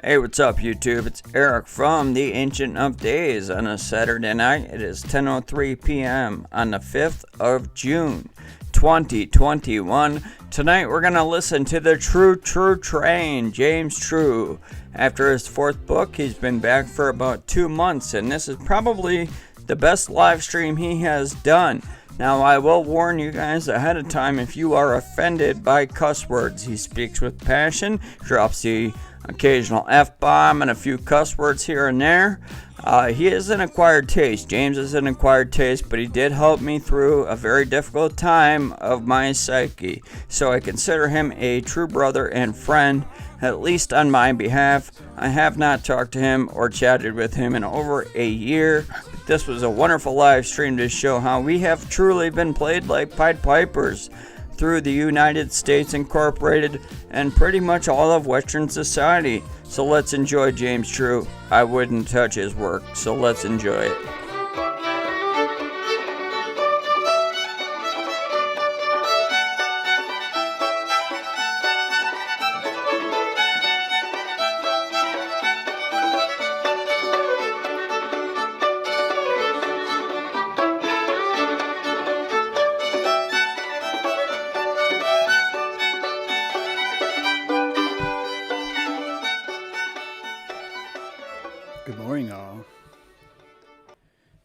Hey, what's up, YouTube? It's Eric from the Ancient of Days on a Saturday night. It is 10:03 p.m. on the 5th of June, 2021. Tonight we're going to listen to the True Train, James True. After his fourth book, he's been back for about 2 months, and this is probably the best live stream he has done. Now, I will warn you guys ahead of time if you are offended by cuss words. He speaks with passion, drops the occasional F-bomb and a few cuss words here and there. He is an acquired taste. James is an acquired taste, but he did help me through a very difficult time of my psyche. So I consider him a true brother and friend, at least on my behalf. I have not talked to him or chatted with him in over a year. This was a wonderful live stream to show how we have truly been played like Pied Pipers through the United States Incorporated and pretty much all of Western society. So let's enjoy James True. I wouldn't touch his work, so let's enjoy it.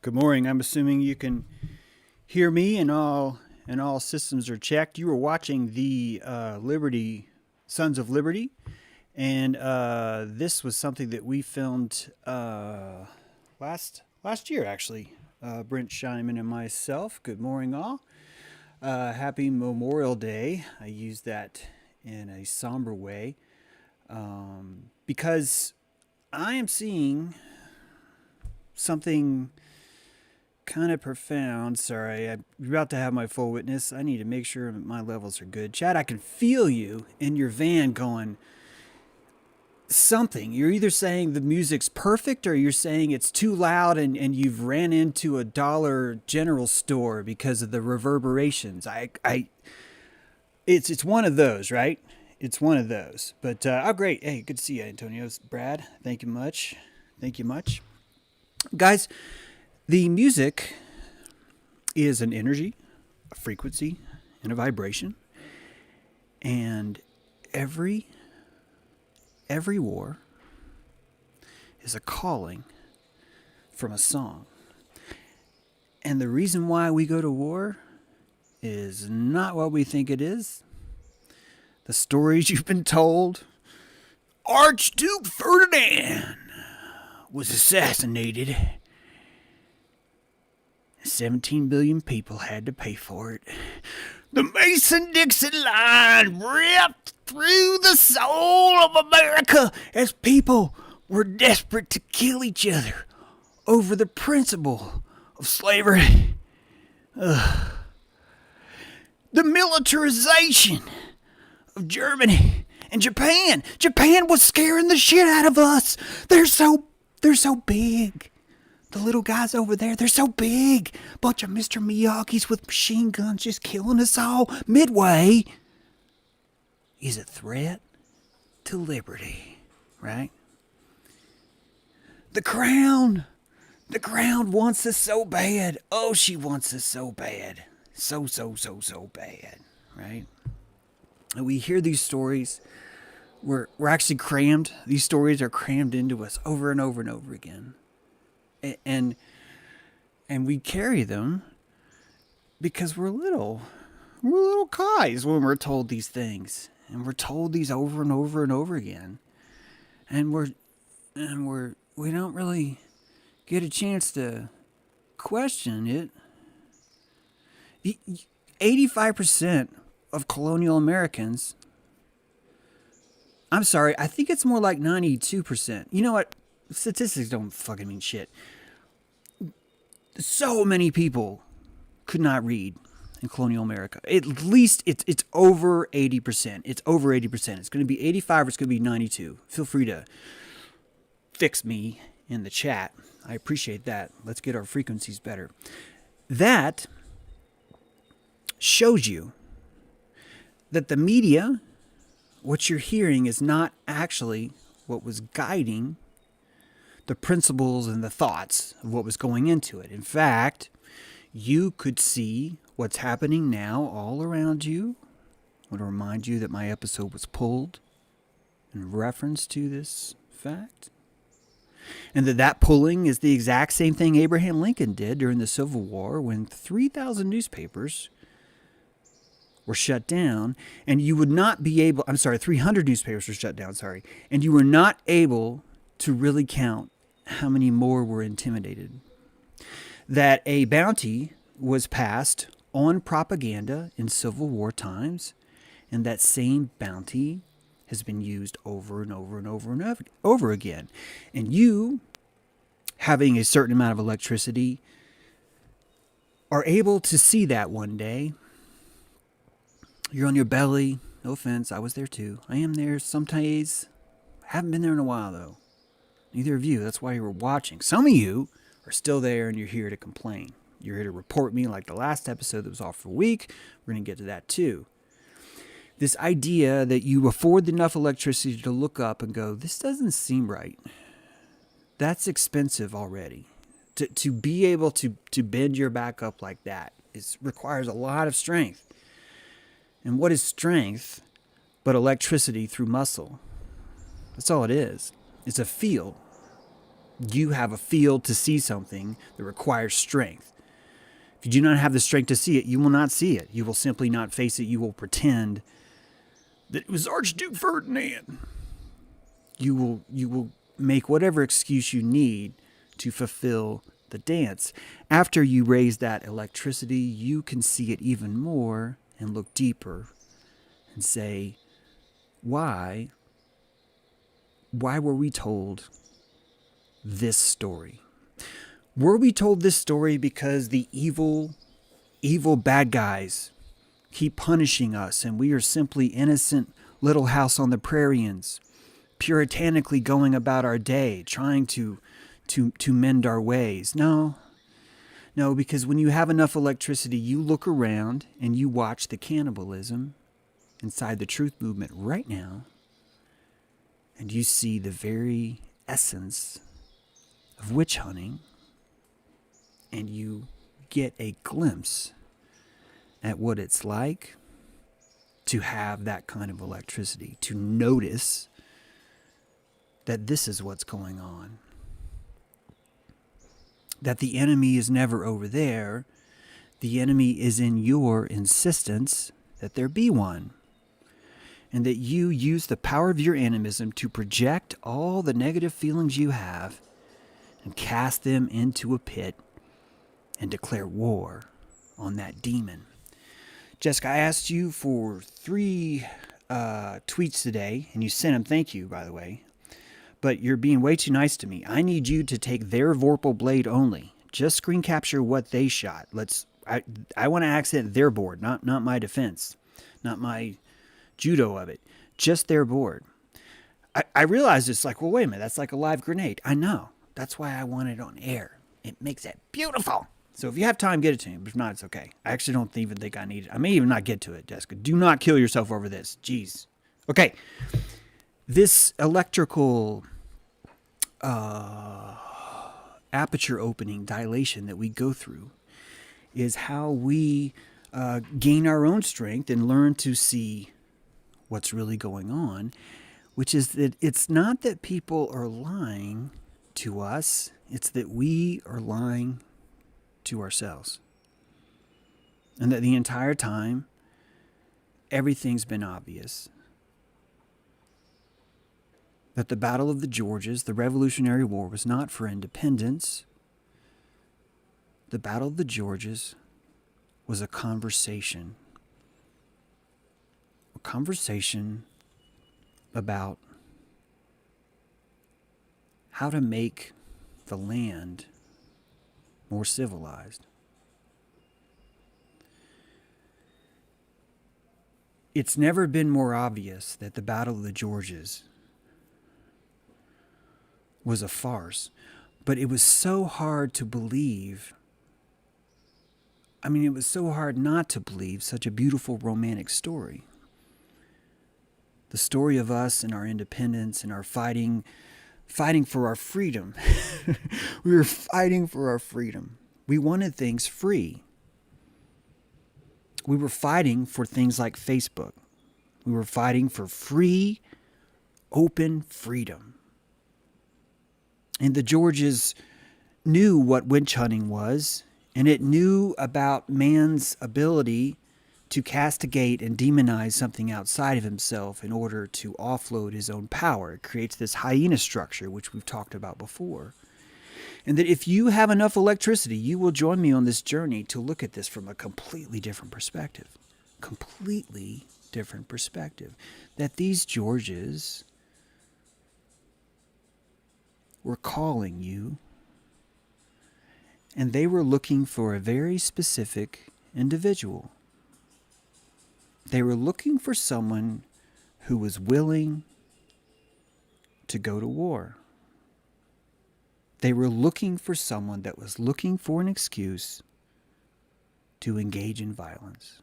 Good morning. I'm assuming you can hear me and all systems are checked. You were watching the Sons of Liberty, and this was something that we filmed last year, actually. Brent Scheinman and myself. Good morning, all. Happy Memorial Day. I use that in a somber way because I am seeing something kind of profound. Sorry, I'm about to have my full witness. I need to make sure my levels are good. Chad, I can feel you in your van going something. You're either saying the music's perfect or you're saying it's too loud and you've ran into a Dollar General store because of the reverberations. It's one of those, right? It's one of those. But, great. Hey, good to see you, Antonio. Brad, thank you much. Thank you much. Guys, the music is an energy, a frequency, and a vibration. And every war is a calling from a song. And the reason why we go to war is not what we think it is. The stories you've been told. Archduke Ferdinand was assassinated. 17 billion people had to pay for it. The Mason-Dixon line ripped through the soul of America as people were desperate to kill each other over the principle of slavery. The militarization of Germany and Japan. Japan was scaring the shit out of us. They're so big. The little guys over there, they're so big. Bunch of Mr. Miyagis with machine guns just killing us all. Midway is a threat to liberty, right? The Crown wants us so bad. Oh, she wants us so bad. So bad, right? And we hear these stories. We're actually crammed. These stories are crammed into us over and over and over again. And we carry them because we're little guys when we're told these things, and we're told these over and over and over again, and we don't really get a chance to question it. 85% of colonial Americans. I'm sorry, I think it's more like 92%. You know what? Statistics don't fucking mean shit. So many people could not read in colonial America. At least it's over 80%. It's over 80%. It's going to be 85 or it's going to be 92. Feel free to fix me in the chat. I appreciate that. Let's get our frequencies better. That shows you that the media, what you're hearing is not actually what was guiding the principles and the thoughts of what was going into it. In fact, you could see what's happening now all around you. I want to remind you that my episode was pulled in reference to this fact. And that pulling is the exact same thing Abraham Lincoln did during the Civil War when 3,000 newspapers were shut down, and you would not be able, 300 newspapers were shut down, and you were not able to really count how many more were intimidated. That a bounty was passed on propaganda in Civil War times, and that same bounty has been used over and over and over and over again. And you, having a certain amount of electricity, are able to see that one day. You're on your belly. No offense, I was there too. I am there some days. I haven't been there in a while though. Neither of you. That's why you were watching. Some of you are still there and you're here to complain. You're here to report me like the last episode that was off for a week. We're going to get to that too. This idea that you afford enough electricity to look up and go, this doesn't seem right. That's expensive already. To be able to bend your back up like that requires a lot of strength. And what is strength but electricity through muscle? That's all it is. It's a feel. You have a feel to see something that requires strength. If you do not have the strength to see it, you will not see it. You will simply not face it. You will pretend that it was Archduke Ferdinand. You will make whatever excuse you need to fulfill the dance. After you raise that electricity, you can see it even more and look deeper and say, why were we told this story? Were we told this story because the evil bad guys keep punishing us and we are simply innocent little house on the prairians, puritanically going about our day, trying to mend our ways? No, because when you have enough electricity, you look around and you watch the cannibalism inside the truth movement right now, and you see the very essence of witch hunting, and you get a glimpse at what it's like to have that kind of electricity, to notice that this is what's going on. That the enemy is never over there. The enemy is in your insistence that there be one. And that you use the power of your animism to project all the negative feelings you have and cast them into a pit and declare war on that demon. Jessica, I asked you for 3 tweets today, and you sent them. Thank you, by the way. But you're being way too nice to me. I need you to take their Vorpal blade only. Just screen capture what they shot. I want to accent their board, not my defense, not my judo of it. Just their board. I realized it's like, well, wait a minute, that's like a live grenade. I know. That's why I want it on air. It makes it beautiful. So if you have time, get it to me. But if not, it's okay. I actually don't even think I need it. I may even not get to it, Jessica. Do not kill yourself over this. Jeez. Okay. This electrical aperture opening dilation that we go through is how we gain our own strength and learn to see what's really going on, which is that it's not that people are lying to us, it's that we are lying to ourselves. And that the entire time, everything's been obvious. That the Battle of the Georges, the Revolutionary War, was not for independence. The Battle of the Georges was a conversation. A conversation about how to make the land more civilized. It's never been more obvious that the Battle of the Georges was a farce, but it was so hard to believe. I mean, it was so hard not to believe such a beautiful romantic story. the story of us and our independence and our fighting for our freedom. We were fighting for our freedom. We wanted things free. We were fighting for things like Facebook. We were fighting for free, open freedom. And the Georges knew what witch hunting was, and it knew about man's ability to castigate and demonize something outside of himself in order to offload his own power. It creates this hyena structure, which we've talked about before. And that if you have enough electricity, you will join me on this journey to look at this from a completely different perspective. Completely different perspective. That these Georges were calling you, and they were looking for a very specific individual. They were looking for someone who was willing to go to war. They were looking for someone that was looking for an excuse to engage in violence.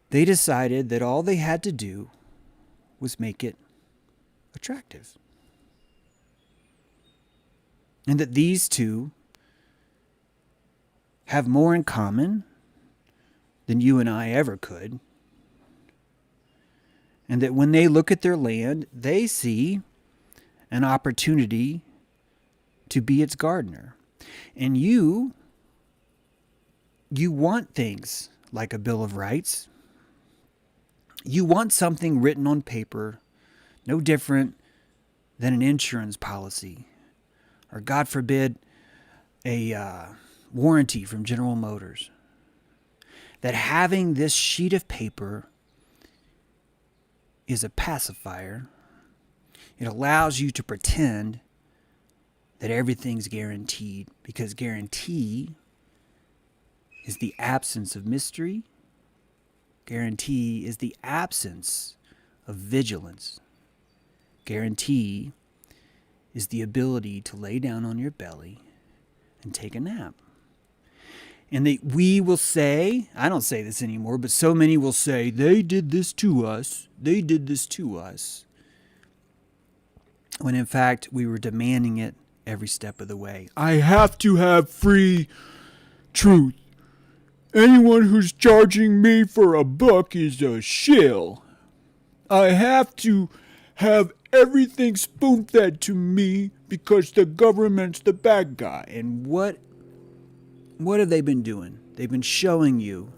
They decided that all they had to do was make it attractive. And that these two have more in common than you and I ever could. And that when they look at their land, they see an opportunity to be its gardener. And you want things like a Bill of Rights. You want something written on paper, no different than an insurance policy, or God forbid, a warranty from General Motors. That having this sheet of paper is a pacifier. It allows you to pretend that everything's guaranteed, because guarantee is the absence of mystery. Guarantee is the absence of vigilance. Guarantee is the ability to lay down on your belly and take a nap. And we will say, I don't say this anymore, but so many will say, they did this to us. They did this to us. When in fact, we were demanding it every step of the way. I have to have free truth. Anyone who's charging me for a book is a shill. I have to have everything spoon-fed to me because the government's the bad guy. And what have they been doing? They've been showing you,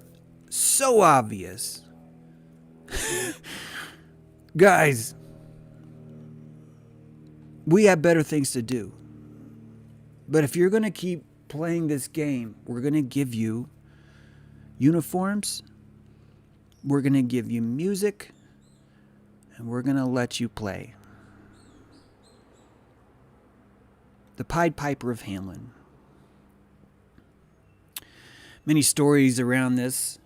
so obvious. Guys, we have better things to do. But if you're going to keep playing this game, we're going to give you uniforms, we're going to give you music, and we're going to let you play. The Pied Piper of Hamelin. Many stories around this.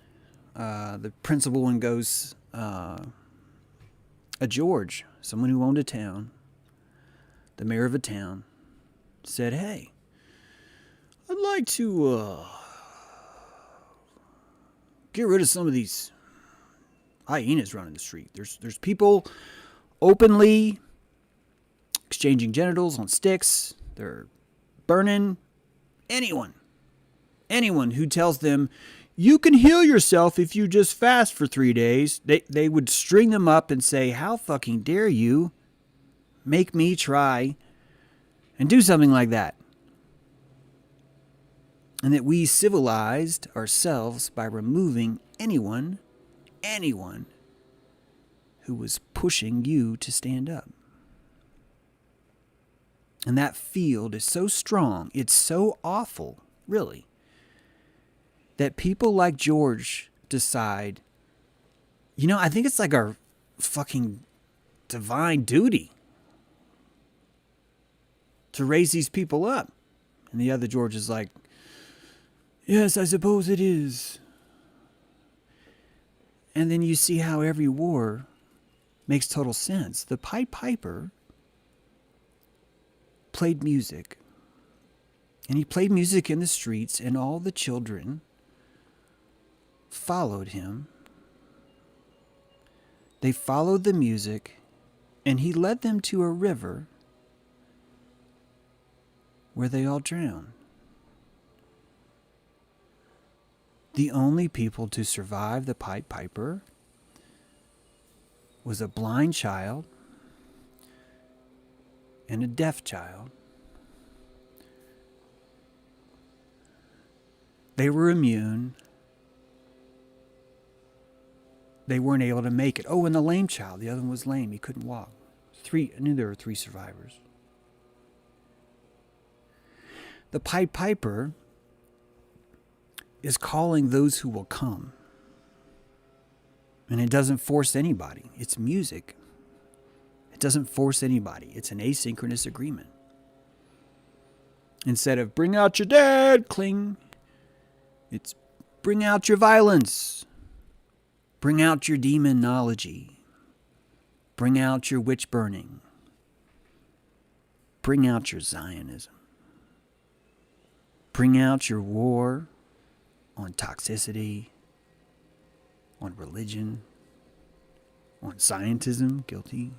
The principal one goes, a George, someone who owned a town, the mayor of a town, said, hey, I'd like to get rid of some of these hyenas running the street. There's people openly exchanging genitals on sticks. They're burning anyone who tells them you can heal yourself if you just fast for 3 days. They would string them up and say, how fucking dare you make me try and do something like that. And that we civilized ourselves by removing anyone who was pushing you to stand up. And that field is so strong, it's so awful, really, that people like George decide, I think it's like our fucking divine duty to raise these people up. And the other George is like, yes, I suppose it is. And then you see how every war makes total sense. The Pied Piper played music. And he played music in the streets, and all the children followed him They followed the music, and he led them to a river where they all drowned. The only people to survive the Pied Piper was a blind child and a deaf child. They were immune. They weren't able to make it. Oh, and the lame child. The other one was lame. He couldn't walk. I knew there were 3 survivors. The Pied Piper is calling those who will come. And it doesn't force anybody. It's music. It doesn't force anybody. It's an asynchronous agreement. Instead of bring out your dead, cling, it's bring out your violence. Bring out your demonology. Bring out your witch burning. Bring out your Zionism. Bring out your war on toxicity, on religion, on scientism, guilty.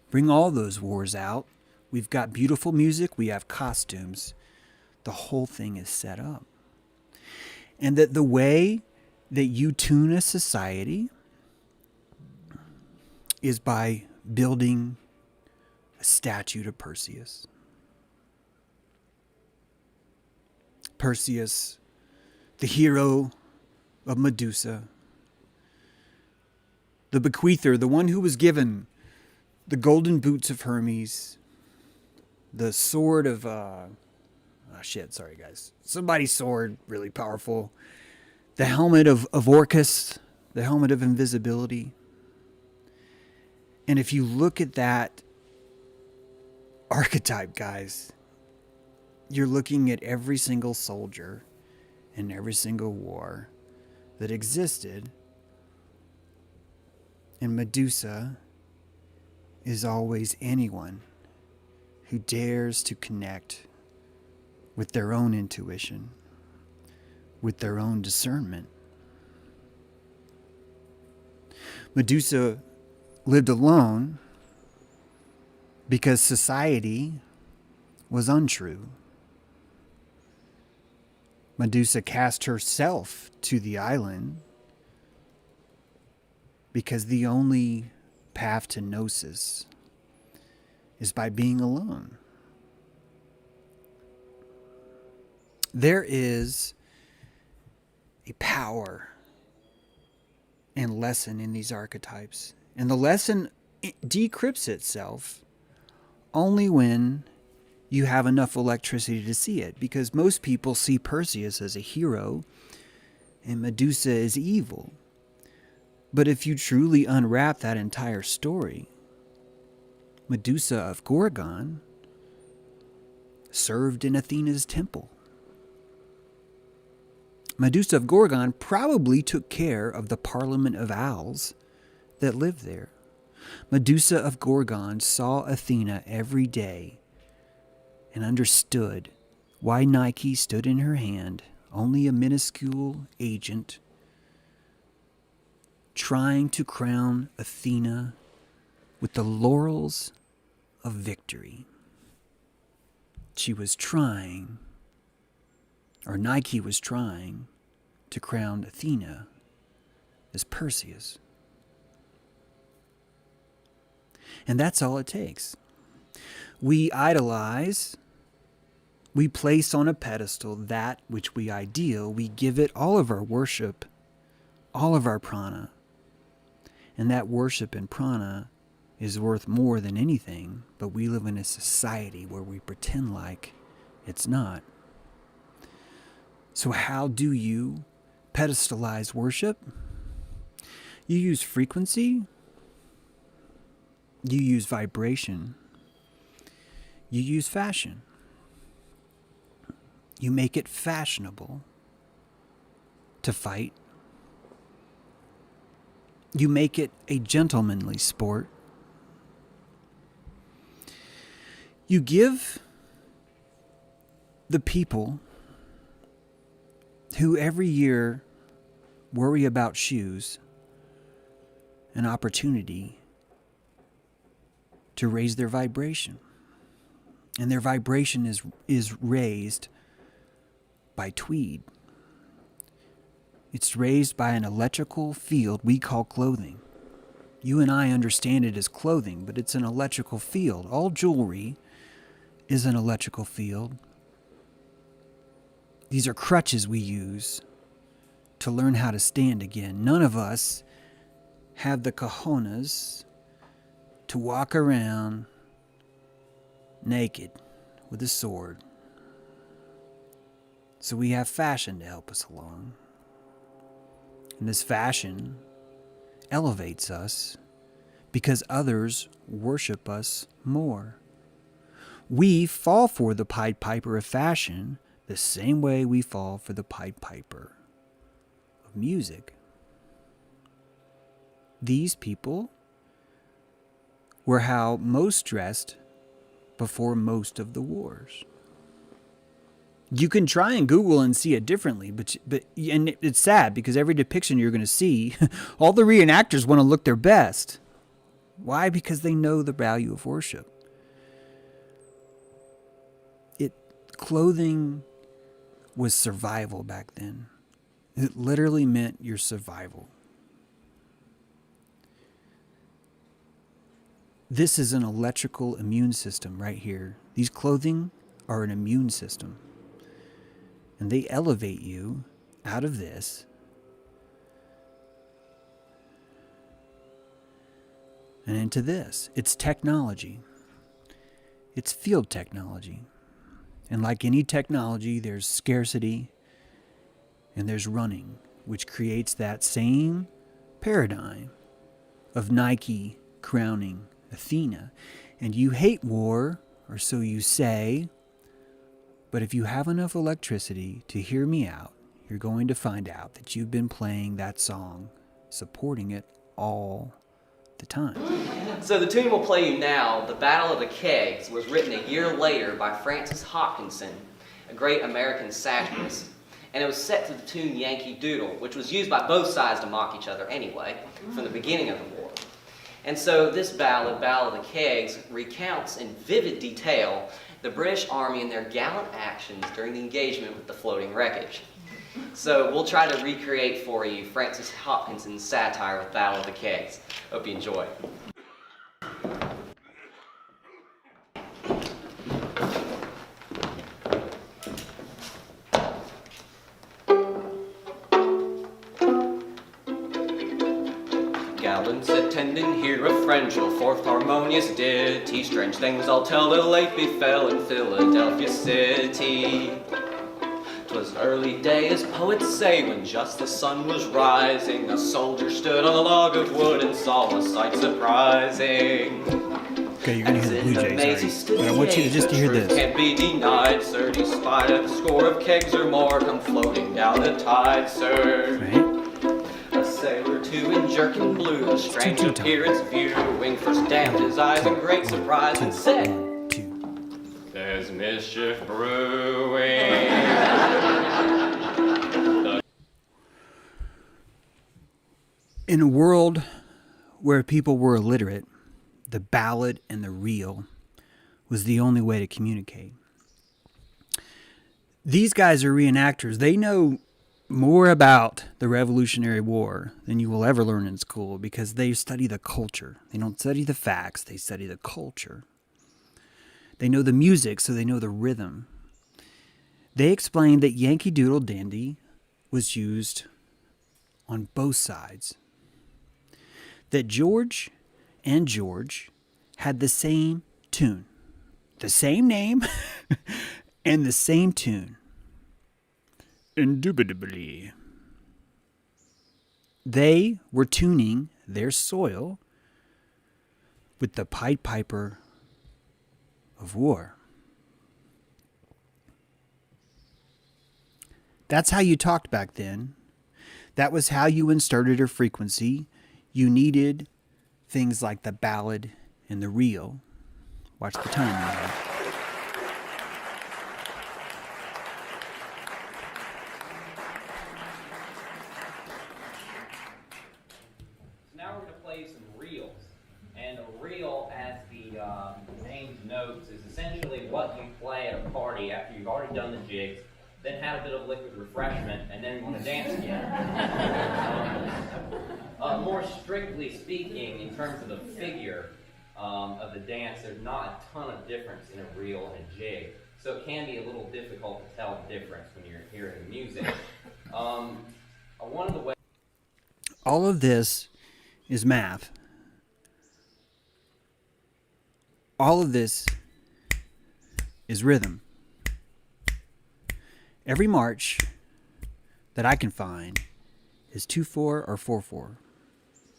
Bring all those wars out. We've got beautiful music. We have costumes. The whole thing is set up. And that the way that you tune a society is by building a statue to Perseus. Perseus, the hero of Medusa, the bequeather, the one who was given the golden boots of Hermes, the sword of, sorry guys, somebody's sword, really powerful, the helmet of Orcus, the helmet of invisibility. And if you look at that archetype, guys, you're looking at every single soldier in every single war that existed. And Medusa is always anyone who dares to connect with their own intuition, with their own discernment. Medusa lived alone because society was untrue. Medusa cast herself to the island because the only path to gnosis is by being alone. There is a power and lesson in these archetypes. And the lesson decrypts itself only when you have enough electricity to see it. Because most people see Perseus as a hero and Medusa as evil. But if you truly unwrap that entire story, Medusa of Gorgon served in Athena's temple. Medusa of Gorgon probably took care of the Parliament of Owls that lived there. Medusa of Gorgon saw Athena every day and understood why Nike stood in her hand, only a minuscule agent, trying to crown Athena with the laurels of victory. She was trying, or Nike was trying, to crown Athena as Perseus. And that's all it takes. We idolize, we place on a pedestal that which we ideal, we give it all of our worship, all of our prana. And that worship and prana is worth more than anything, but we live in a society where we pretend like it's not. So how do you pedestalize worship? You use frequency, you use vibration, you use fashion. You make it fashionable to fight. You make it a gentlemanly sport. You give the people who every year worry about shoes an opportunity to raise their vibration. And their vibration is raised by tweed. It's raised by an electrical field we call clothing. You and I understand it as clothing, but it's an electrical field. All jewelry is an electrical field. These are crutches we use to learn how to stand again. None of us have the cojones to walk around naked with a sword. So we have fashion to help us along. And this fashion elevates us because others worship us more. We fall for the Pied Piper of fashion the same way we fall for the Pied Piper of music. These people were how most dressed before most of the wars. You can try and Google and see it differently, but and it's sad because every depiction you're going to see, all the reenactors want to look their best. Why? Because they know the value of worship. Clothing was survival back then. It literally meant your survival. This is an electrical immune system right here. These clothing are an immune system. And they elevate you out of this and into this. It's technology. It's field technology. And like any technology, there's scarcity and there's running, which creates that same paradigm of Nike crowning Athena. And you hate war, or so you say, but if you have enough electricity to hear me out, you're going to find out that you've been playing that song, supporting it all the time. So the tune we'll play you now, The Battle of the Kegs, was written a year later by Francis Hopkinson, a great American satirist. And it was set to the tune Yankee Doodle, which was used by both sides to mock each other anyway, from the beginning of the war. And so this ballad, Battle of the Kegs, recounts in vivid detail the British Army and their gallant actions during the engagement with the floating wreckage. So we'll try to recreate for you Francis Hopkinson's satire with Battle of the Kegs. Hope you enjoy. Gallants attending here a friend shall forth harmonious ditty. Strange things I'll tell that late befell in Philadelphia city. 'Twas early day, as poets say, when just the sun was rising. A soldier stood on a log of wood and saw a sight surprising. Okay, you're gonna hear the Blue Jays, sorry. But I want you to just to hear this. Can't be denied, sir. He spied a score of kegs or more come floating down the tide, sir. Right? A sailor too in jerkin blue, a strange appearance viewing, first damned his eyes in great surprise and said, "There's mischief brewing." In a world where people were illiterate, the ballad and the reel was the only way to communicate. These guys are reenactors. They know more about the Revolutionary War than you will ever learn in school because they study the culture. They don't study the facts, they study the culture. They know the music, so they know the rhythm. They explained that Yankee Doodle Dandy was used on both sides. That George and George had the same tune, the same name, and the same tune. Indubitably. They were tuning their soil with the Pied Piper of war. That's how you talked back then. That was how you inserted a frequency. You needed things like the ballad and the reel. Watch the time now. Now we're going to play what you play at a party after you've already done the jigs, then had a bit of liquid refreshment, and then want to dance again. More strictly speaking, in terms of the figure of the dance, there's not a ton of difference in a reel and a jig. So it can be a little difficult to tell the difference when you're hearing music. One of the ways... All of this is math. All of this is rhythm. Every march that I can find is 2/4 or 4/4.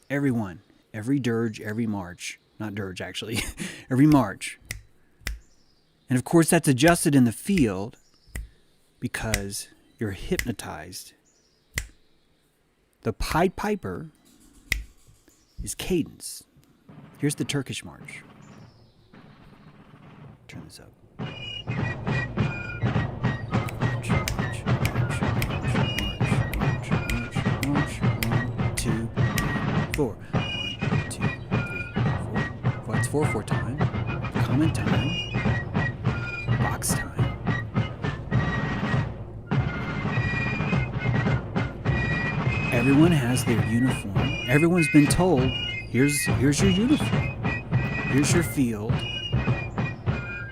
Every one. Every dirge, every march. Not dirge, actually. Every march. And of course, that's adjusted in the field because you're hypnotized. The Pied Piper is cadence. Here's the Turkish march. Turn this up. March, march, march, march, march, march, march. 1, 2, 3, 4. 1, 2, 3, 4. Well, it's 4/4 time. Common time. Box time. Everyone has their uniform. Everyone's been told, here's your uniform. Here's your field.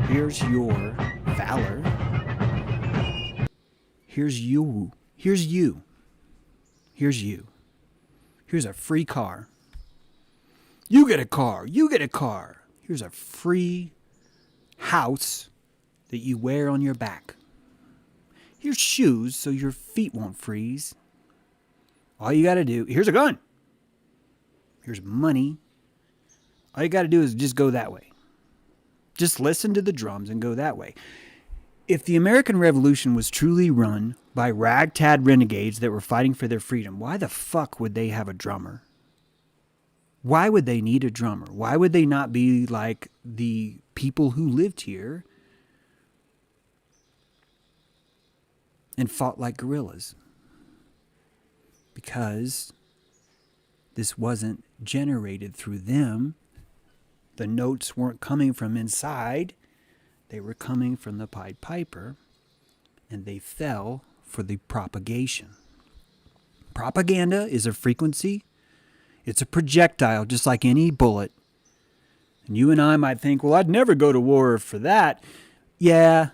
Here's your valor. Here's you. Here's you. Here's you. Here's a free car. You get a car. You get a car. Here's a free house that you wear on your back. Here's shoes so your feet won't freeze. All you got to do, here's a gun. Here's money. All you got to do is just go that way. Just listen to the drums and go that way. If the American Revolution was truly run by ragtag renegades that were fighting for their freedom, why the fuck would they have a drummer? Why would they need a drummer? Why would they not be like the people who lived here and fought like guerrillas? Because this wasn't generated through them. The notes weren't coming from inside. They were coming from the Pied Piper, and they fell for the propagation. Propaganda is a frequency. It's a projectile, just like any bullet. And you and I might think, well, I'd never go to war for that. Yeah,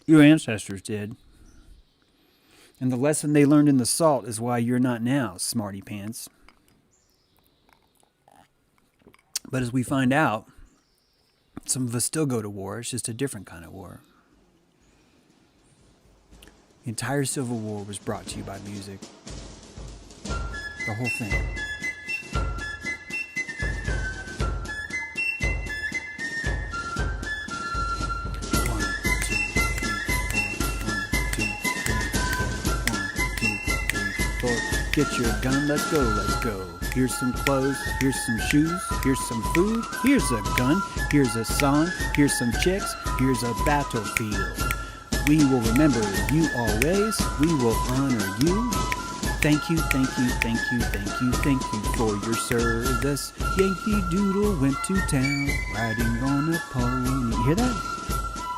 your ancestors did. And the lesson they learned in the salt is why you're not now, smarty pants. But as we find out, some of us still go to war. It's just a different kind of war. The entire Civil War was brought to you by music. The whole thing. Get your gun, let's go, let's go. Here's some clothes, here's some shoes, here's some food, here's a gun, here's a song, here's some chicks, here's a battlefield. We will remember you always, we will honor you. Thank you, thank you, thank you, thank you, thank you for your service. Yankee Doodle went to town, riding on a pony. You hear that?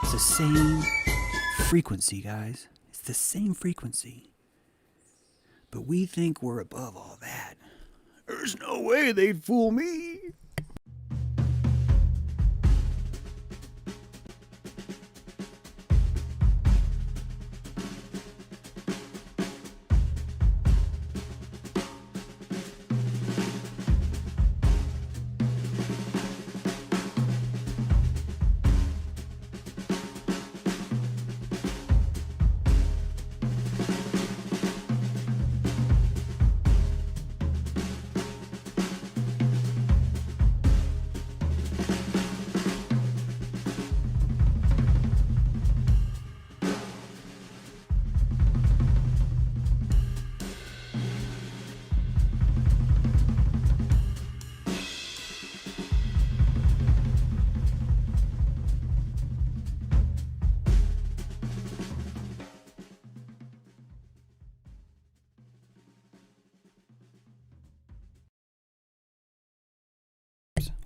It's the same frequency, guys. It's the same frequency. But we think we're above all that. There's no way they'd fool me.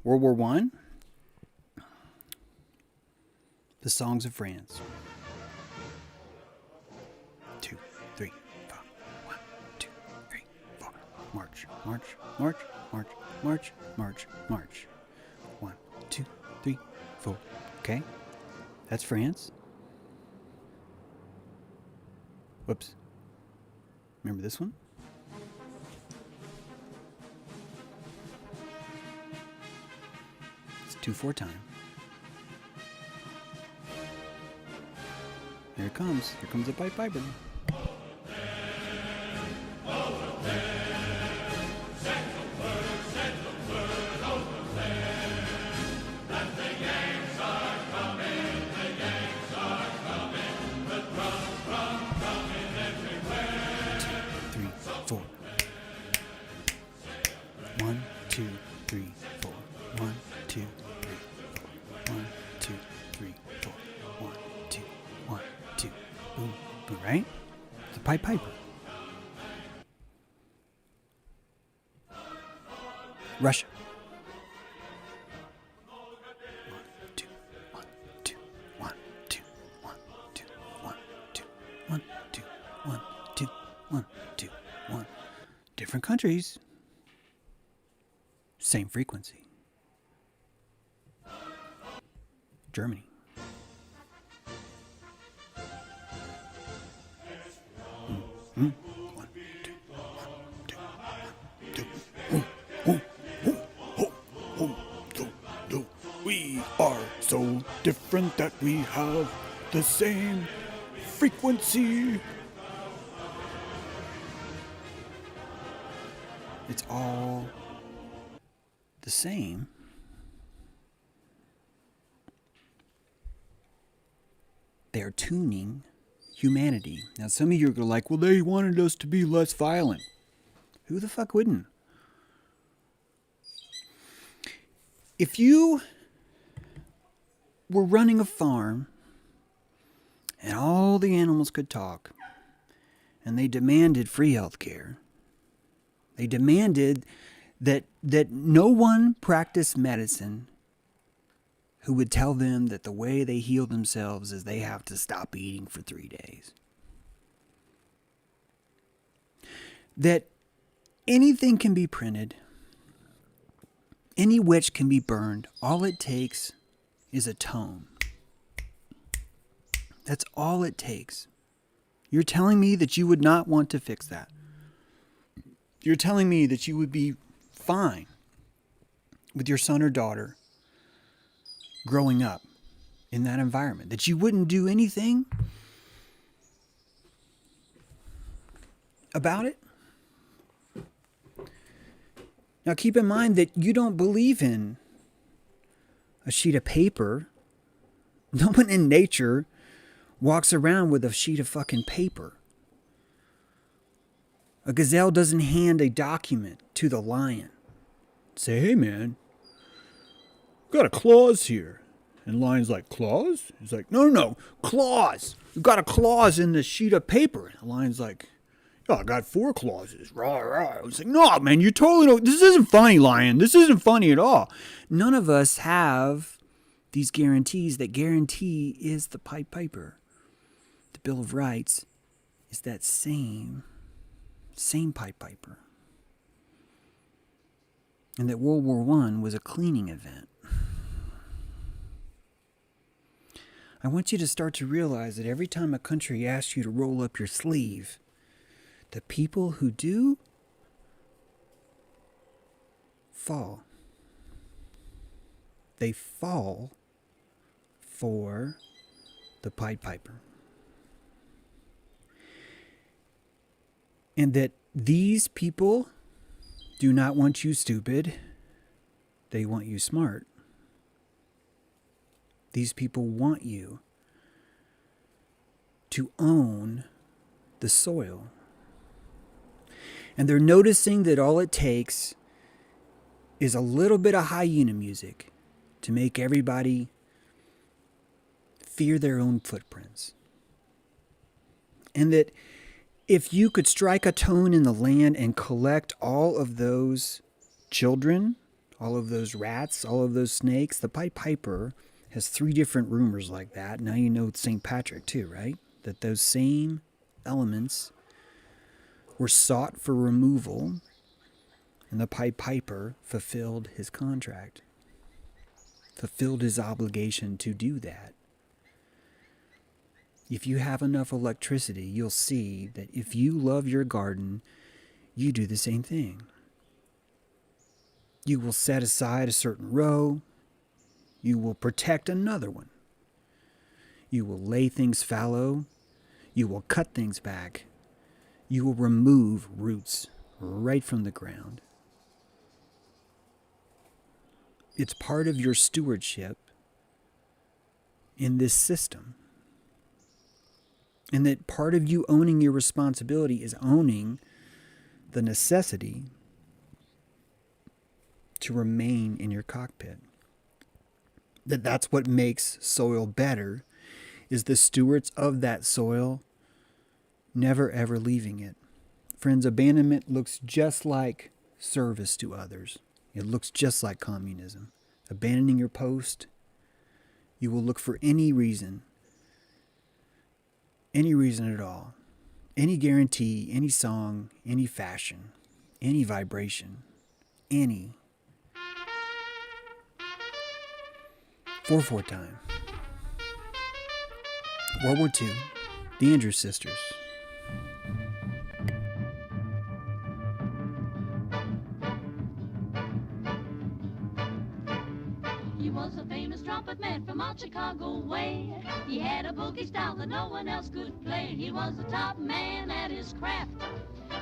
World War I. The songs of France. 2, 3, 4. 1, 2, 3, 4. March, march, march, march, march, march, march. 1, 2, 3, 4. Okay, that's France. Whoops. Remember this one? It's 2/4 time. Here it comes. Here comes the pipe piper. One, two, three, four. 1, 2, 3, 4. 1, 2, 3, 4. 1, 2, 1, 2. Boom, boom, right? It's a pipe piper. Russia. 1, 2, 1, 2, 1, 2, 1, 2, 1, 2, 1, 2, 1, 2, 1, 2, 1. Different countries. Same frequency. Germany. Mm. 1, 2, 1, 2, 1, 2. We are so different that we have the same frequency. It's all the same. They're tuning humanity. Now, some of you are like, well, they wanted us to be less violent. Who the fuck wouldn't? If you were running a farm and all the animals could talk and they demanded free health care, they demanded that no one practice medicine who would tell them that the way they heal themselves is they have to stop eating for 3 days. That anything can be printed, any witch can be burned, all it takes is a tone. That's all it takes. You're telling me that you would not want to fix that. You're telling me that you would be fine with your son or daughter growing up in that environment, that you wouldn't do anything about it? Now keep in mind that you don't believe in a sheet of paper. No one in nature walks around with a sheet of fucking paper. A gazelle doesn't hand a document to the lion. Say, hey man, got a clause here. And lion's like, clause? He's like, no, clause. You got a clause in the sheet of paper. And the lion's like, oh, I got 4 clauses. Rah, rah. I was like, no, man, you totally don't. This isn't funny, lion. This isn't funny at all. None of us have these guarantees. That guarantee is the pipe piper. The Bill of Rights is that same pipe piper. And that World War I was a cleaning event. I want you to start to realize that every time a country asks you to roll up your sleeve, the people who do fall. They fall for the pipe piper. And that these people do not want you stupid. They want you smart. These people want you to own the soil. And they're noticing that all it takes is a little bit of hyena music to make everybody fear their own footprints. And that if you could strike a tone in the land and collect all of those children, all of those rats, all of those snakes, the pipe piper has 3 different rumors like that. Now you know St. Patrick too, right? That those same elements were sought for removal, and the Pied Piper fulfilled his contract, fulfilled his obligation to do that. If you have enough electricity, you'll see that if you love your garden, you do the same thing. You will set aside a certain row. You will protect another one. You will lay things fallow. You will cut things back. You will remove roots right from the ground. It's part of your stewardship in this system. And that part of you owning your responsibility is owning the necessity to remain in your cockpit. That's what makes soil better, is the stewards of that soil never ever leaving it. Friends, abandonment looks just like service to others. It looks just like communism. Abandoning your post, you will look for any reason at all, any guarantee, any song, any fashion, any vibration, any 4/4 time. World War II, the Andrews Sisters. He was a famous trumpet man from out Chicago way. He had a boogie style that no one else could play. He was the top man at his craft.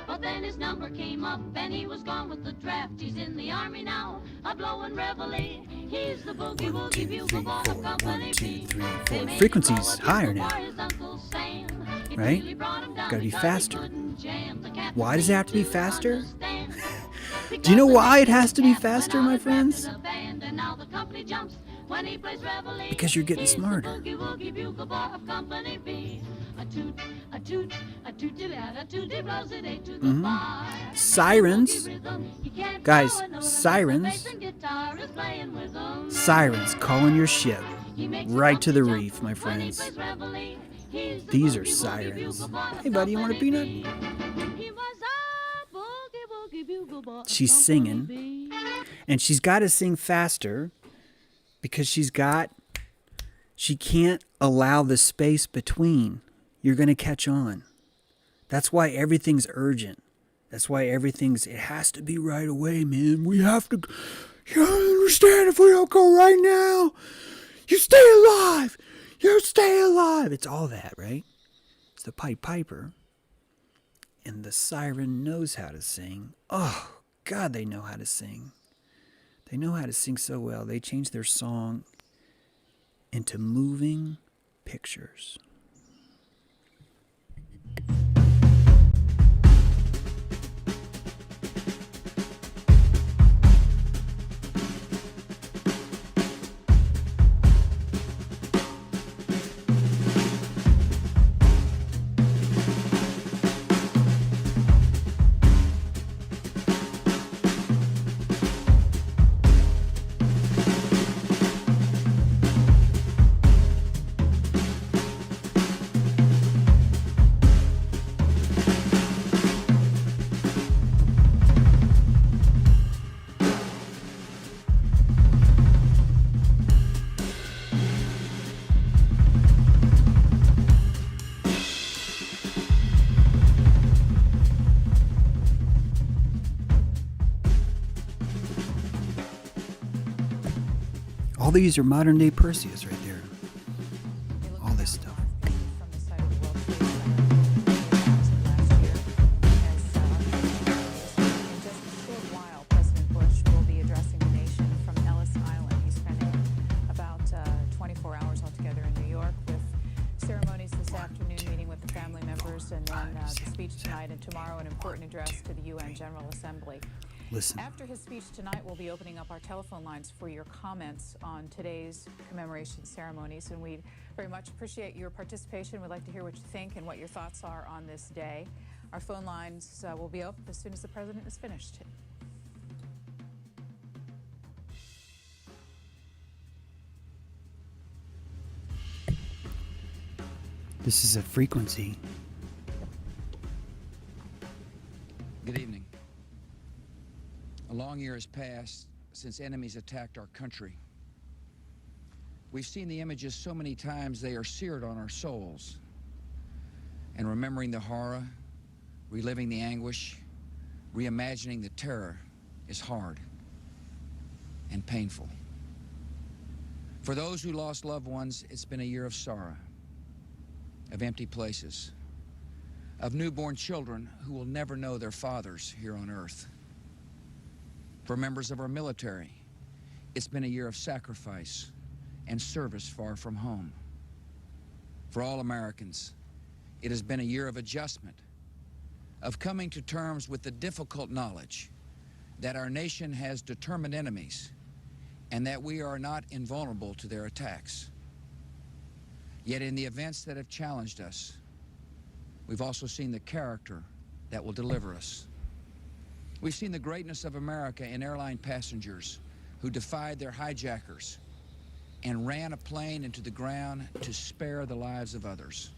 But then his number came up and he was gone with the draft. He's in the army now, a blowing reveille. He's the boogie woogie bugle boy of Company B. 4. Frequency's higher now, right? Gotta be faster. Why does it have to be faster? Do you know why it has to be faster, my friends? Because you're getting smarter. Sirens. Guys, sirens. Sirens calling your ship right to the reef, my friends. These are sirens. Hey, buddy, you want a peanut? She's singing, and she's got to sing faster because she can't allow the space between. You're going to catch on. That's why everything's urgent. That's why it has to be right away, man. We have to, you understand, if we don't go right now, you stay alive. You stay alive. It's all that, right? It's the Pied Piper. And the siren knows how to sing. Oh, God, they know how to sing. They know how to sing so well. They change their song into moving pictures. All these are modern day Perseus right there. All this stuff. From the site of the World Trade Center last year. In just a short while, President Bush will be addressing the nation from Ellis Island. He's spending about 24 hours altogether in New York with ceremonies this afternoon, meeting with the family members, and then the speech tonight, and tomorrow an important address to the UN General Assembly. Listen. After his speech tonight, we'll be opening up our telephone lines for your comments on today's commemoration ceremonies, and we very much appreciate your participation. We'd like to hear what you think and what your thoughts are on this day. Our phone lines will be open as soon as the president is finished. This is a frequency. Good evening. A long year has passed since enemies attacked our country. We've seen the images so many times they are seared on our souls. And remembering the horror, reliving the anguish, reimagining the terror is hard and painful. For those who lost loved ones, it's been a year of sorrow, of empty places, of newborn children who will never know their fathers here on earth. For members of our military, it's been a year of sacrifice and service far from home. For all Americans, it has been a year of adjustment, of coming to terms with the difficult knowledge that our nation has determined enemies and that we are not invulnerable to their attacks. Yet in the events that have challenged us, we've also seen the character that will deliver us. We've seen the greatness of America in airline passengers who defied their hijackers and ran a plane into the ground to spare the lives of others.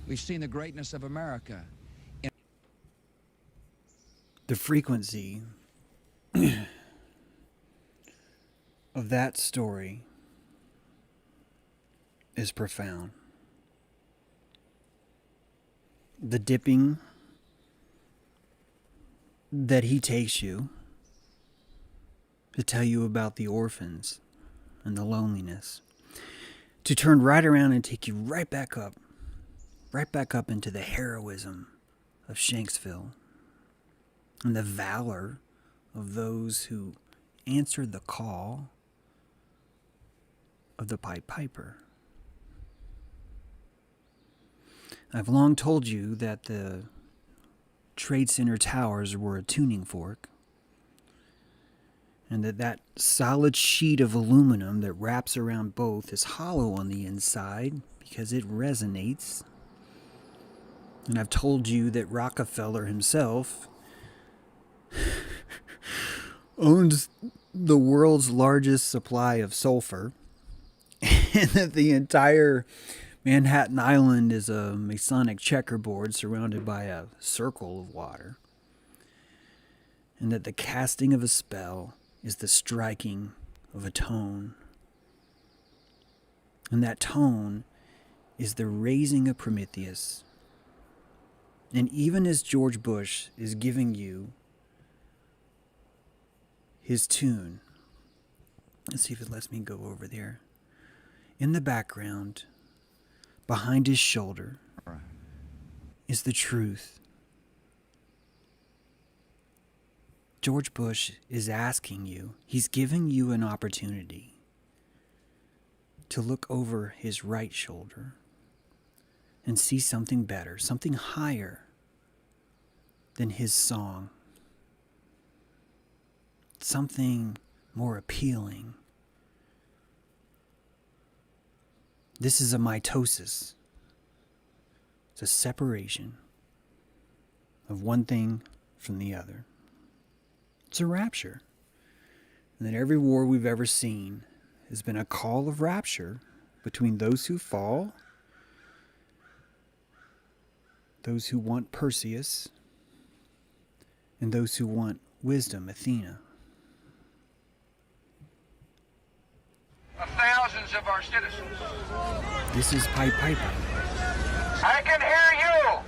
We've seen the greatness of America in The frequency of that story is profound. The dipping that he takes you to tell you about the orphans and the loneliness, to turn right around and take you right back up into the heroism of Shanksville and the valor of those who answered the call of the Pied Piper. I've long told you that the Trade Center towers were a tuning fork, and that solid sheet of aluminum that wraps around both is hollow on the inside because it resonates. And I've told you that Rockefeller himself owns the world's largest supply of sulfur, and that the entire Manhattan Island is a Masonic checkerboard surrounded by a circle of water, and that the casting of a spell is the striking of a tone, and that tone is the raising of Prometheus. And even as George Bush is giving you his tune, let's see if it lets me go over there. In the background, behind his shoulder, is the truth. George Bush is asking you, he's giving you an opportunity to look over his right shoulder and see something better, something higher than his song, something more appealing. This is a mitosis. It's a separation of one thing from the other. It's a rapture. And that every war we've ever seen has been a call of rapture between those who fall, those who want Perseus, and those who want wisdom, Athena. Of thousands of our citizens. This is Pied Piper. I can hear you.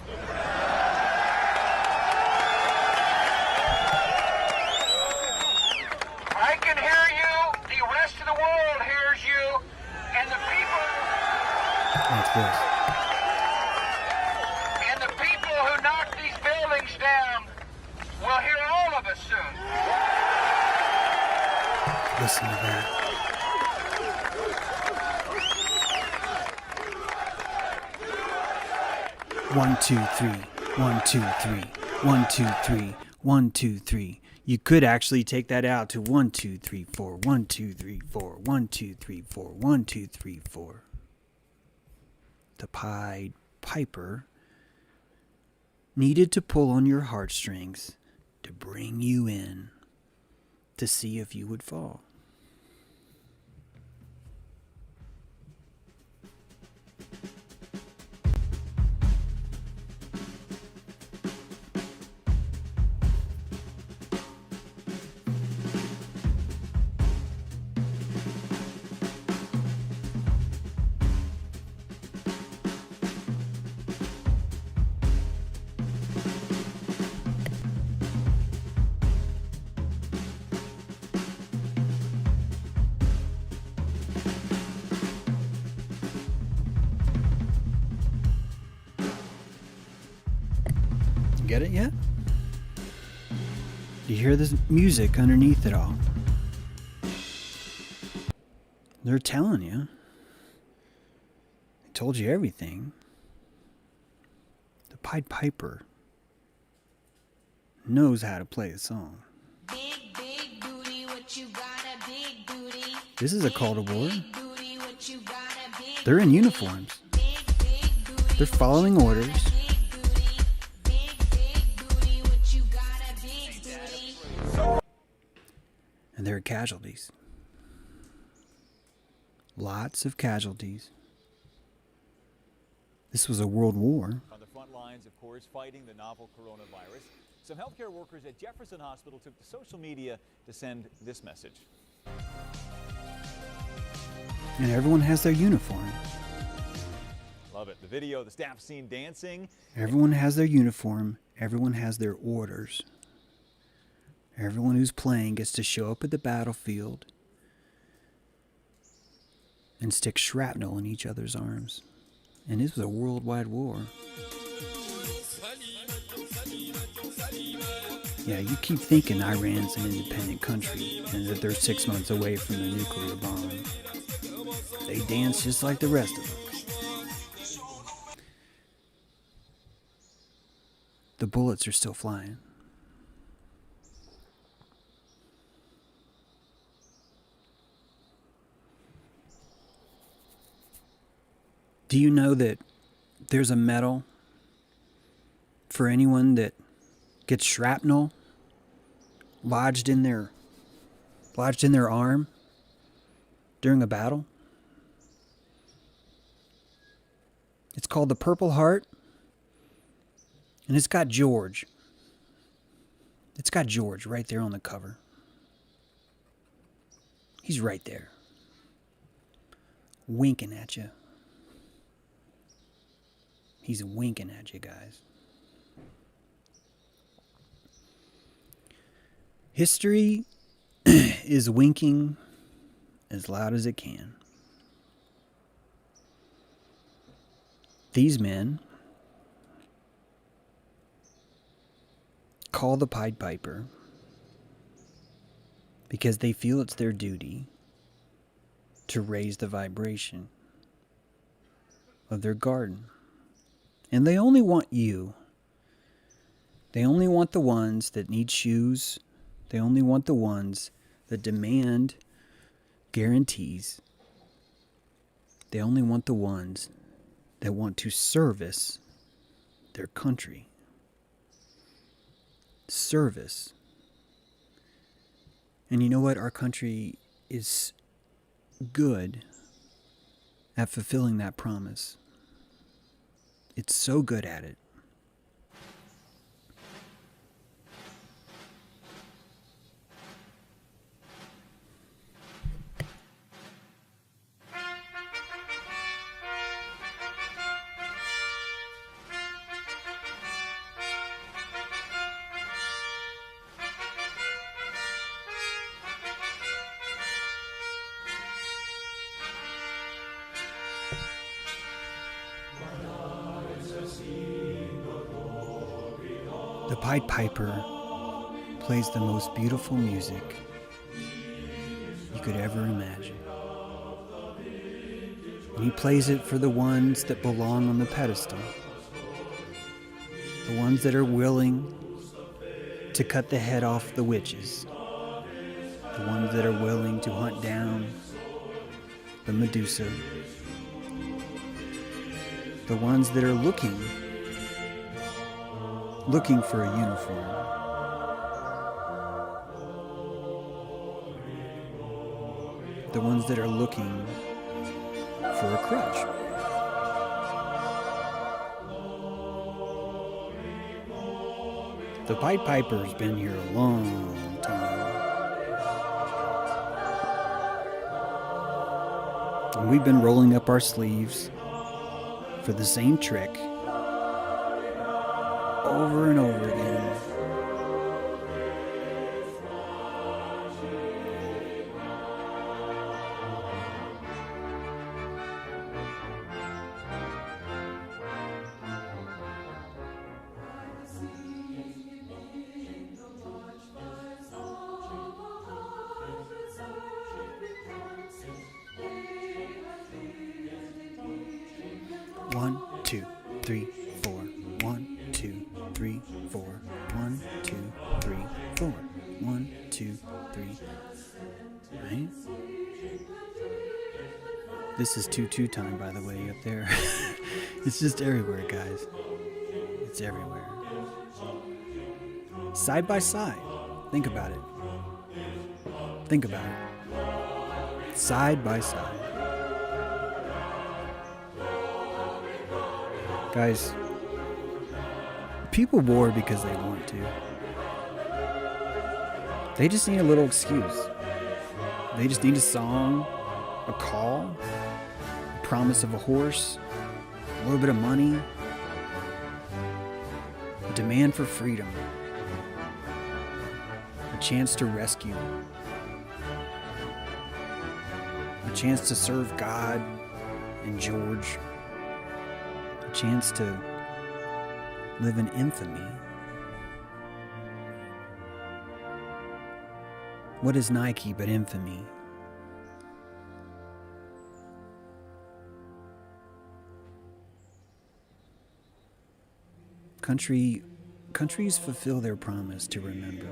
I can hear you. The rest of the world hears you. And the people. Watch this. And the people who knock these buildings down will hear all of us soon. Listen to that. One, two, three. 1, 2, 3. 1, 2, 3. 1, 2, 3. You could actually take that out to 1, 2, 3, 4. 1, 2, 3, 4. 1, 2, 3, 4. 1, 2, 3, 4. The Pied Piper needed to pull on your heartstrings to bring you in to see if you would fall. Get it yet? You hear this music underneath it all? They're telling you. They told you everything. The Pied Piper knows how to play a song. Big, big booty, what you got a big booty. This is a call to war. Big booty, what you got a big They're in uniforms. big, big booty. They're following orders. Big booty, big booty, what you got a big booty. And there are casualties. Lots of casualties. This was a world war. On the front lines, of course, fighting the novel coronavirus, some healthcare workers at Jefferson Hospital took to social media to send this message. And everyone has their uniform. Love it. The video, the staff seen dancing. Everyone has their uniform. Everyone has their orders. Everyone who's playing gets to show up at the battlefield and stick shrapnel in each other's arms. And this was a worldwide war. Yeah, you keep thinking Iran's an independent country and that they're 6 months away from the nuclear bomb. They dance just like the rest of them. The bullets are still flying. Do you know that there's a medal for anyone that gets shrapnel lodged in their arm during a battle? It's called the Purple Heart, and it's got George. It's got George right there on the cover. He's right there, winking at you. He's winking at you guys. History is winking as loud as it can. These men call the Pied Piper because they feel it's their duty to raise the vibration of their garden. And they only want you. They only want the ones that need shoes. They only want the ones that demand guarantees. They only want the ones that want to service their country. Service. And you know what? Our country is good at fulfilling that promise. It's so good at it. The Pied Piper plays the most beautiful music you could ever imagine. And he plays it for the ones that belong on the pedestal. The ones that are willing to cut the head off the witches. The ones that are willing to hunt down the Medusa. The ones that are looking for a uniform. The ones that are looking for a crutch. The Pied Piper's been here a long time. And we've been rolling up our sleeves for the same trick over and over again. 1, 2, 3, 4. 1, 2, 3, 4. 1, 2, 3, 4. 1, 2, 3. Right? This is 2/2 time, by the way, up there. It's just everywhere, guys. It's everywhere. Side by side. Think about it. Think about it. Side by side. Guys, people war because they want to. They just need a little excuse. They just need a song, a call, a promise of a horse, a little bit of money, a demand for freedom, a chance to rescue, a chance to serve God and George, a chance to live in infamy. What is Nike but infamy? Countries fulfill their promise to remember.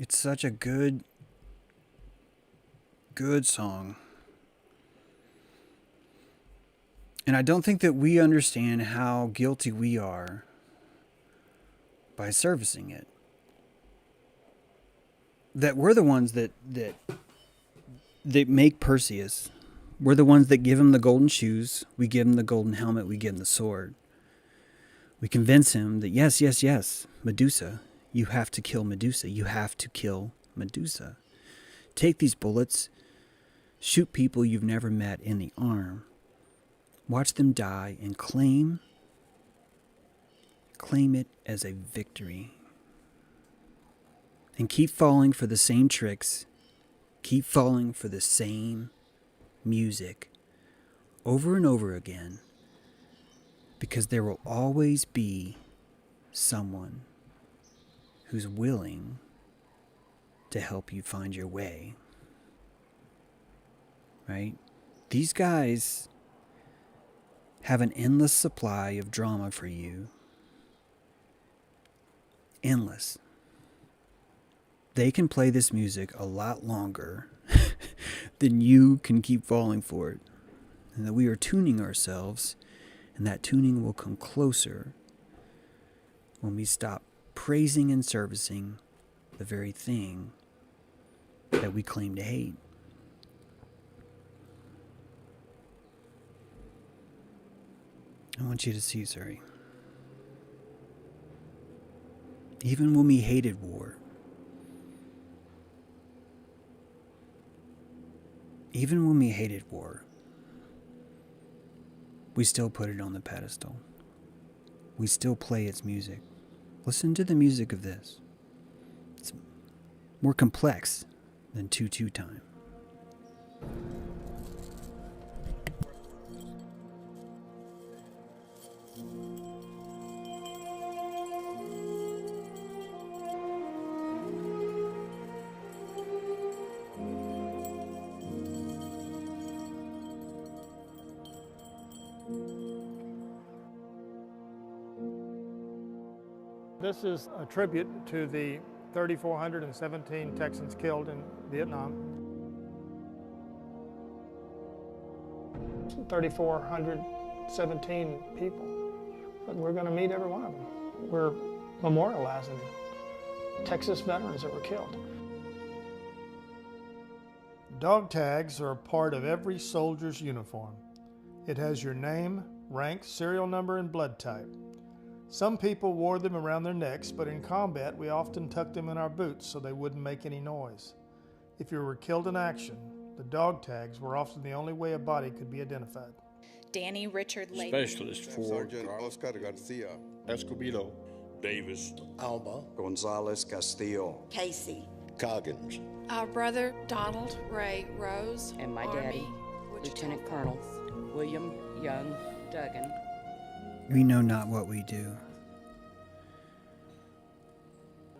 It's such a good song. And I don't think that we understand how guilty we are by servicing it. That we're the ones that make Perseus. We're the ones that give him the golden shoes. We give him the golden helmet. We give him the sword. We convince him that yes, Medusa, you have to kill Medusa. You have to kill Medusa. Take these bullets. Shoot people you've never met in the arm. Watch them die and claim it as a victory. And keep falling for the same tricks. Keep falling for the same music over and over again. Because there will always be someone who's willing to help you find your way. Right? These guys have an endless supply of drama for you. Endless. They can play this music a lot longer than you can keep falling for it. And that we are tuning ourselves, and that tuning will come closer when we stop praising and servicing the very thing that we claim to hate. I want you to see, Surrey. Even when we hated war, Even when we hated war, we still put it on the pedestal. We still play its music. Listen to the music of this. It's more complex than 2/2 time. This is a tribute to the 3,417 Texans killed in Vietnam. 3,417 people, but we're going to meet every one of them. We're memorializing Texas veterans that were killed. Dog tags are a part of every soldier's uniform. It has your name, rank, serial number, and blood type. Some people wore them around their necks, but in combat we often tucked them in our boots so they wouldn't make any noise. If you were killed in action, the dog tags were often the only way a body could be identified. Danny Richard Lake. Specialist for Sergeant Oscar Garcia. Escobedo, Davis, Alba. Gonzalez Castillo. Casey. Coggins. Our brother, Donald Ray Rose. And my daddy, Lieutenant Colonel William Young Duggan. We know not what we do.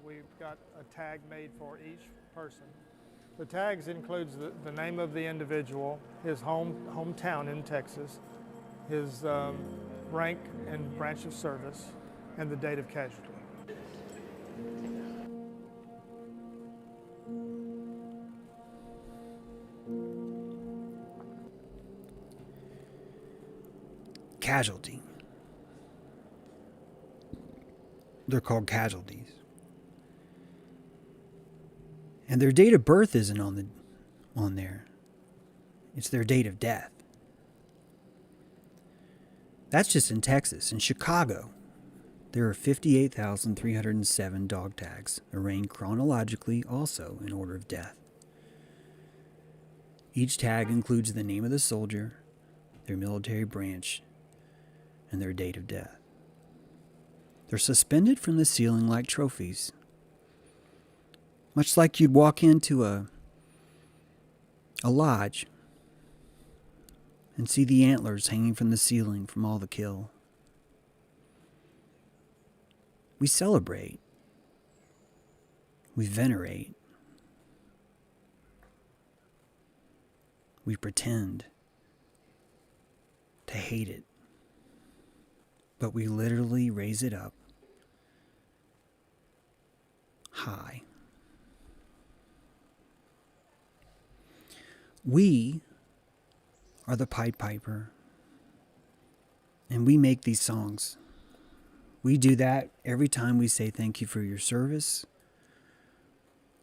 We've got a tag made for each person. The tags includes the name of the individual, his hometown in Texas, his rank and branch of service, and the date of casualty. Casualty. They're called casualties. And their date of birth isn't on there. It's their date of death. That's just in Texas. In Chicago, there are 58,307 dog tags, arranged chronologically also in order of death. Each tag includes the name of the soldier, their military branch, and their date of death. They're suspended from the ceiling like trophies. Much like you'd walk into a lodge and see the antlers hanging from the ceiling from all the kill. We celebrate. We venerate. We pretend to hate it. But we literally raise it up high. We are the Pied Piper, and we make these songs. We do that every time we say thank you for your service.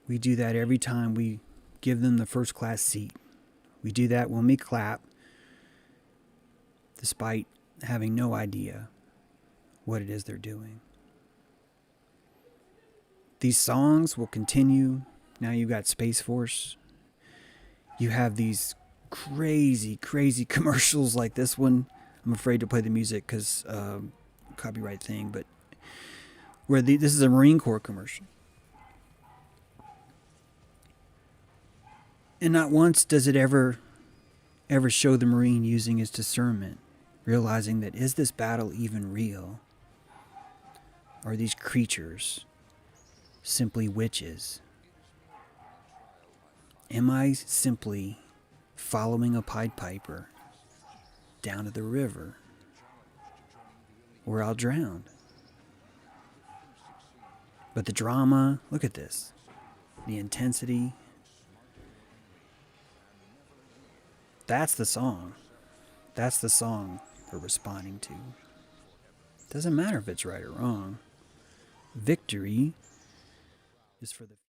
We do that every time we give them the first class seat. We do that when we clap, despite having no idea what it is they're doing. These songs will continue. Now you've got Space Force. You have these crazy, crazy commercials like this one. I'm afraid to play the music because copyright thing, but where this is a Marine Corps commercial. And not once does it ever show the Marine using his discernment, realizing that is this battle even real? Are these creatures simply witches? Am I simply following a Pied Piper down to the river where I'll drown? But the drama, look at this, the intensity. That's the song. That's the song we're responding to. Doesn't matter if it's right or wrong. Victory is for the